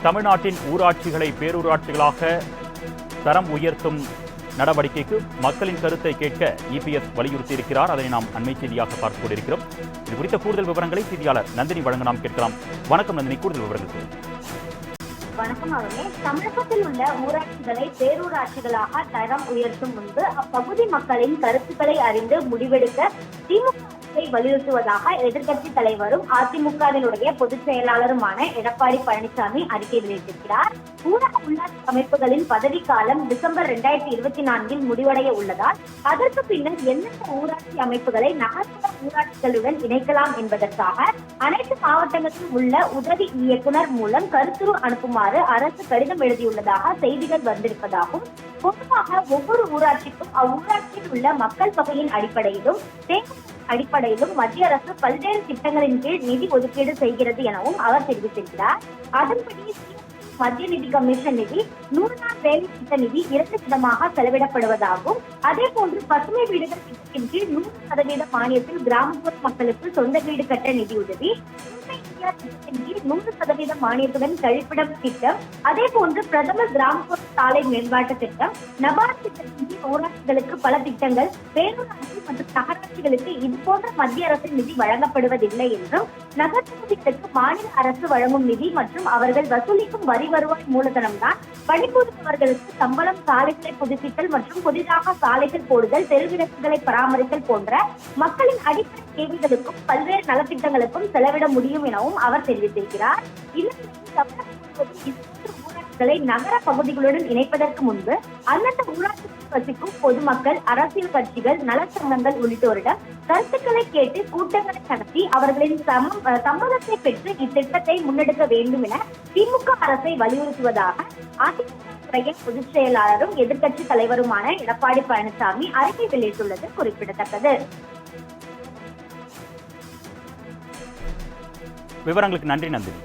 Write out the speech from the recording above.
தமிழ்நாட்டின் ஊராட்சிகளை பேரூராட்சிகளாக தரம் உயர்த்தும் நடவடிக்கைக்கு மக்களின் கருத்தை கேட்க இபிஎஸ் வலியுறுத்தியிருக்கிறார். அதனை நாம் அண்மை செய்தியாக பார்த்துக் கொண்டிருக்கிறோம். இது குறித்த கூடுதல் விவரங்களை செய்தியாளர் நந்தினி வழங்க நாம் கேட்கலாம். வணக்கம் நந்தினி, கூடுதல் விவரங்கள். வணக்கம் அவர்களே. தமிழகத்தில் உள்ள ஊராட்சிகளை பேரூராட்சிகளாக தரம் உயர்த்தும் முன்பு அப்பகுதி மக்களின் கருத்துக்களை அறிந்து முடிவெடுக்க திமுக வலியுறுத்துவதாக எதிர்க்கட்சி தலைவரும் அதிமுகவினுடைய பொதுச் செயலாளருமான எடப்பாடி பழனிசாமி அறிக்கை வெளியிட்டிருக்கிறார். ஊரக உள்ளாட்சி அமைப்புகளின் பதவிக்காலம் டிசம்பர் 2024 முடிவடைய உள்ளதால் அதற்கு பின்னர் எந்தெந்த ஊராட்சி அமைப்புகளை நகர்ப்புற ஊராட்சிகளுடன் இணைக்கலாம் என்பதற்காக அனைத்து மாவட்டங்களில் உள்ள உதவி இயக்குனர் மூலம் கருத்துரு அனுப்புமாறு அரசு கடிதம் எழுதியுள்ளதாக செய்திகள் வந்திருப்பதாகவும், பொதுவாக ஒவ்வொரு ஊராட்சிக்கும் அவ்வூராட்சியில் உள்ள மக்கள் தொகையின் அடிப்படையிலும் மத்திய அரசு பல்வேறு திட்டங்களின் கீழ் நிதி ஒதுக்கீடு செய்கிறது எனவும் அவர் தெரிவித்திருக்கிறார். அதன்படி மத்திய நிதி கமிஷன் நிதி, 100 நாள் வேலை திட்ட நிதி 2 விதமாக செலவிடப்படுவதாகவும், அதே போன்று பசுமை வீடுகள் திட்டத்தின் கீழ் 100% மானியத்தில் கிராமப்புற மக்களுக்கு சொந்த வீடு கட்ட நிதியுதவி, திட்டத்தின் கீழ் 100% மானியத்துடன் கழிப்பிடம் திட்டம், அதே போன்று பிரதமர் கிராமப்புற சாலை மேம்பாட்டு திட்டம், நபார்டு திட்டத்தின் கீழ் ஊராட்சிகளுக்கு பல திட்டங்கள், பேரூராட்சி மற்றும் நகராட்சிகளுக்கு இதுபோன்ற மத்திய அரசின் நிதி வழங்கப்படுவதில்லை என்றும், நகர்ப்பகுதிகளுக்கு மாநில அரசு வழங்கும் நிதி மற்றும் அவர்கள் வசூலிக்கும் வரி வருவாய் மூலதனம்தான் பணிபுரிபவர்களுக்கு சம்பளம், சாலைகளை புதுப்பித்தல் மற்றும் புதிதாக சாலைகள் போடுதல், தெருவிளக்குகளை பராமரித்தல் போன்ற மக்களின் அடிப்படை தேவைகளுக்கும் பல்வேறு நலத்திட்டங்களுக்கும் செலவிட முடியும் எனவும் அவர் தெரிவித்திருக்கிறார். ஊராட்சிகளை நகர பகுதிகளுடன் இணைப்பதற்கு முன்பு அந்தந்த ஊராட்சி வசிக்கும் பொதுமக்கள், அரசியல் கட்சிகள், நலச்சங்கங்கள் உள்ளிட்டோரிடம் கருத்துக்களை கேட்டு கூட்டங்களை நடத்தி அவர்களின் சம்மதத்தை பெற்று இத்திட்டத்தை முன்னெடுக்க வேண்டும் என திமுக அரசை வலியுறுத்துவதாக அதிமுக பொதுச் செயலாளரும் எதிர்க்கட்சி தலைவருமான எடப்பாடி பழனிசாமி அறிக்கை வெளியிட்டுள்ளது குறிப்பிடத்தக்கது. விவரங்களுக்கு நன்றி நந்தினி.